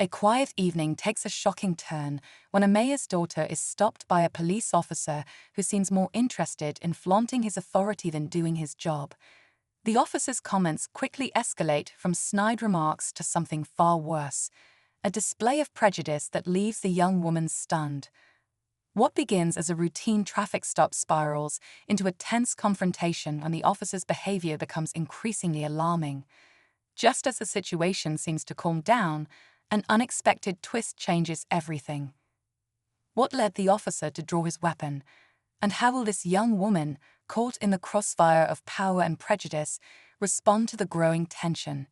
A quiet evening takes a shocking turn when a mayor's daughter is stopped by a police officer who seems more interested in flaunting his authority than doing his job. The officer's comments quickly escalate from snide remarks to something far worse, a display of prejudice that leaves the young woman stunned. What begins as a routine traffic stop spirals into a tense confrontation when the officer's behavior becomes increasingly alarming. Just as the situation seems to calm down, an unexpected twist changes everything. What led the officer to draw his weapon? And how will this young woman, caught in the crossfire of power and prejudice, respond to the growing tension?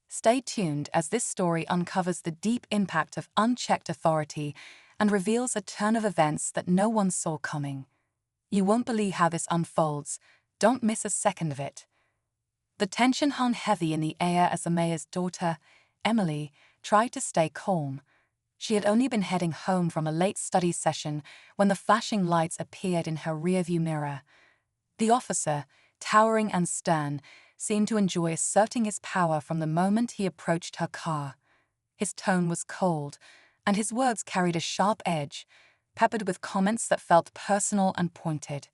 Stay tuned as this story uncovers the deep impact of unchecked authority and reveals a turn of events that no one saw coming. You won't believe how this unfolds. Don't miss a second of it. The tension hung heavy in the air as the mayor's daughter, Emily, tried to stay calm. She had only been heading home from a late study session when the flashing lights appeared in her rearview mirror. The officer, towering and stern, seemed to enjoy asserting his power from the moment he approached her car. His tone was cold, and his words carried a sharp edge, peppered with comments that felt personal and pointed.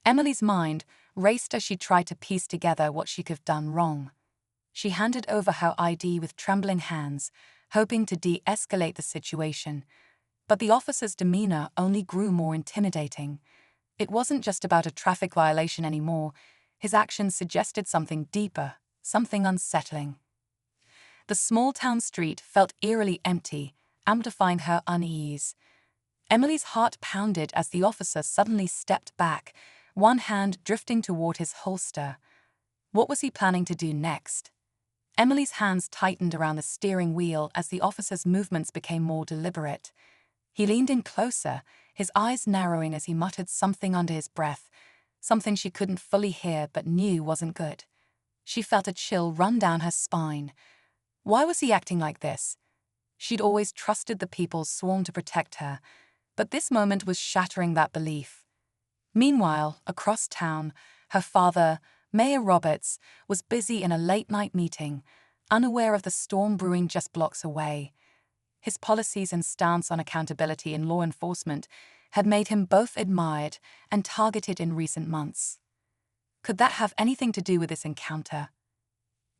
Emily's mind raced as she tried to piece together what she could have done wrong. She handed over her ID with trembling hands, hoping to de-escalate the situation. But the officer's demeanor only grew more intimidating. It wasn't just about a traffic violation anymore. His actions suggested something deeper, something unsettling. The small-town street felt eerily empty, amplifying her unease. Emily's heart pounded as the officer suddenly stepped back, one hand drifting toward his holster. What was he planning to do next? Emily's hands tightened around the steering wheel as the officer's movements became more deliberate. He leaned in closer, his eyes narrowing as he muttered something under his breath, something she couldn't fully hear but knew wasn't good. She felt a chill run down her spine. Why was he acting like this? She'd always trusted the people sworn to protect her, but this moment was shattering that belief. Meanwhile, across town, her father, Mayor Roberts, was busy in a late-night meeting, unaware of the storm brewing just blocks away. His policies and stance on accountability in law enforcement had made him both admired and targeted in recent months. Could that have anything to do with this encounter?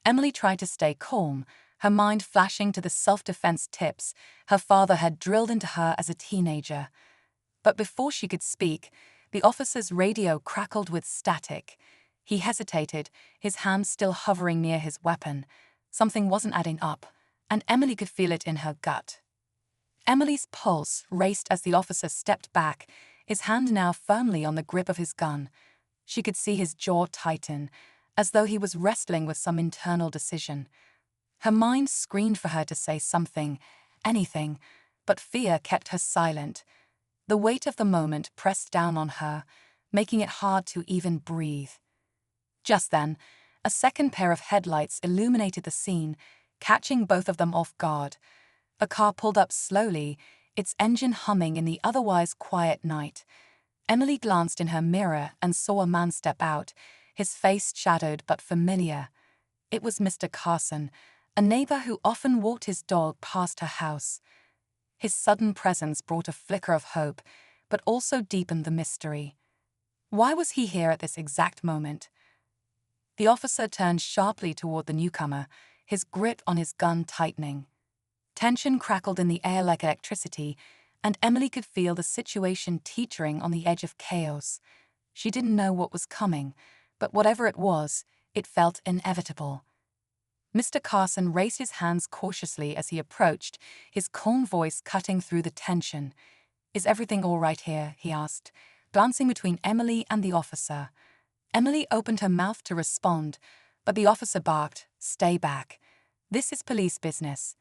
Emily tried to stay calm, her mind flashing to the self-defense tips her father had drilled into her as a teenager. But before she could speak, the officer's radio crackled with static. He hesitated, his hand still hovering near his weapon. Something wasn't adding up, and Emily could feel it in her gut. Emily's pulse raced as the officer stepped back, his hand now firmly on the grip of his gun. She could see his jaw tighten, as though he was wrestling with some internal decision. Her mind screamed for her to say something, anything, but fear kept her silent. The weight of the moment pressed down on her, making it hard to even breathe. Just then, a second pair of headlights illuminated the scene, catching both of them off guard. A car pulled up slowly, its engine humming in the otherwise quiet night. Emily glanced in her mirror and saw a man step out, his face shadowed but familiar. It was Mr. Carson, a neighbor who often walked his dog past her house. His sudden presence brought a flicker of hope, but also deepened the mystery. Why was he here at this exact moment? The officer turned sharply toward the newcomer, his grip on his gun tightening. Tension crackled in the air like electricity, and Emily could feel the situation teetering on the edge of chaos. She didn't know what was coming, but whatever it was, it felt inevitable. Mr. Carson raised his hands cautiously as he approached, his calm voice cutting through the tension. "Is everything all right here?" he asked, glancing between Emily and the officer. Emily opened her mouth to respond, but the officer barked, "Stay back. This is police business."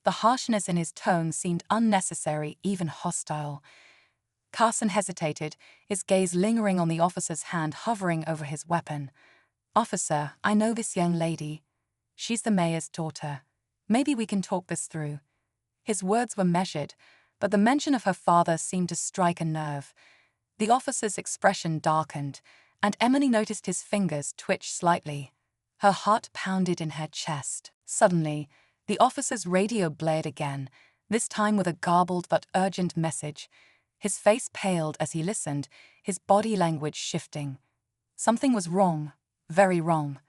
The harshness in his tone seemed unnecessary, even hostile. Carson hesitated, his gaze lingering on the officer's hand hovering over his weapon. "Officer, I know this young lady. She's the mayor's daughter. Maybe we can talk this through." His words were measured, but the mention of her father seemed to strike a nerve. The officer's expression darkened, and Emily noticed his fingers twitch slightly. Her heart pounded in her chest. Suddenly, The officer's radio blared again, this time with a garbled but urgent message. His face paled as he listened, his body language shifting. Something was wrong, very wrong.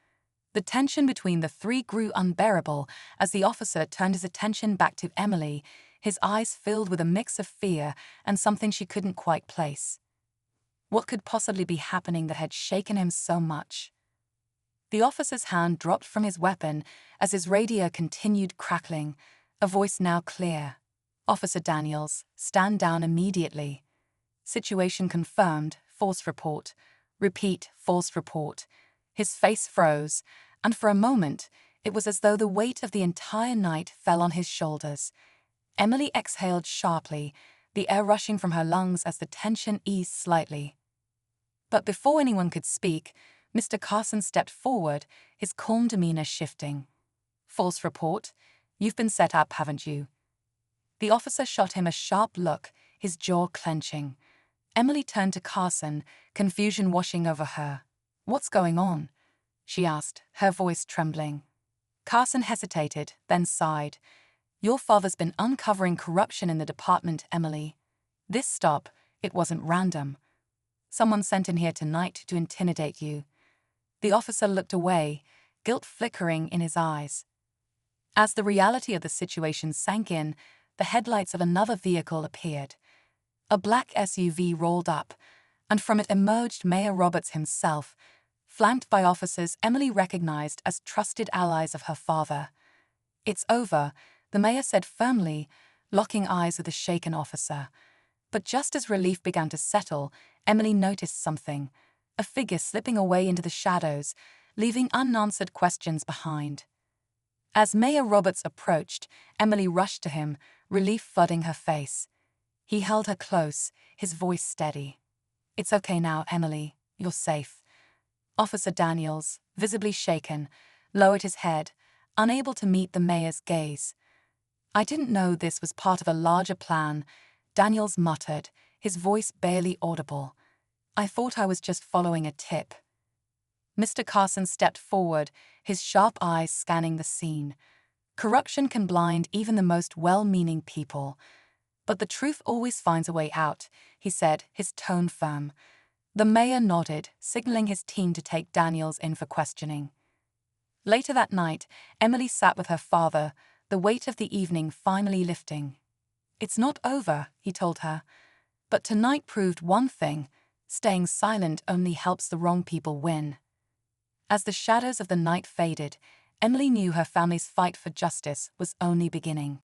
The tension between the three grew unbearable as the officer turned his attention back to Emily, his eyes filled with a mix of fear and something she couldn't quite place. What could possibly be happening that had shaken him so much? The officer's hand dropped from his weapon as his radio continued crackling, a voice now clear. "Officer Daniels, stand down immediately. Situation confirmed, false report. Repeat, false report." His face froze, and for a moment, it was as though the weight of the entire night fell on his shoulders. Emily exhaled sharply, the air rushing from her lungs as the tension eased slightly. But before anyone could speak, Mr. Carson stepped forward, his calm demeanor shifting. "False report? You've been set up, haven't you?" The officer shot him a sharp look, his jaw clenching. Emily turned to Carson, confusion washing over her. "What's going on?" she asked, her voice trembling. Carson hesitated, then sighed. "Your father's been uncovering corruption in the department, Emily. This stop, it wasn't random. Someone sent him here tonight to intimidate you." The officer looked away, guilt flickering in his eyes. As the reality of the situation sank in, the headlights of another vehicle appeared. A black SUV rolled up, and from it emerged Mayor Roberts himself, flanked by officers Emily recognized as trusted allies of her father. "It's over," the mayor said firmly, locking eyes with the shaken officer. But just as relief began to settle, Emily noticed something, a figure slipping away into the shadows, leaving unanswered questions behind. As Mayor Roberts approached, Emily rushed to him, relief flooding her face. He held her close, his voice steady. "It's okay now, Emily. You're safe." Officer Daniels, visibly shaken, lowered his head, unable to meet the mayor's gaze. "I didn't know this was part of a larger plan," Daniels muttered, his voice barely audible. "I thought I was just following a tip." Mr. Carson stepped forward, his sharp eyes scanning the scene. Corruption can blind even the most well-meaning people. "But the truth always finds a way out," he said, his tone firm. The mayor nodded, signaling his team to take Daniels in for questioning. Later that night, Emily sat with her father, the weight of the evening finally lifting. "It's not over," he told her. "But tonight proved one thing: staying silent only helps the wrong people win." As the shadows of the night faded, Emily knew her family's fight for justice was only beginning.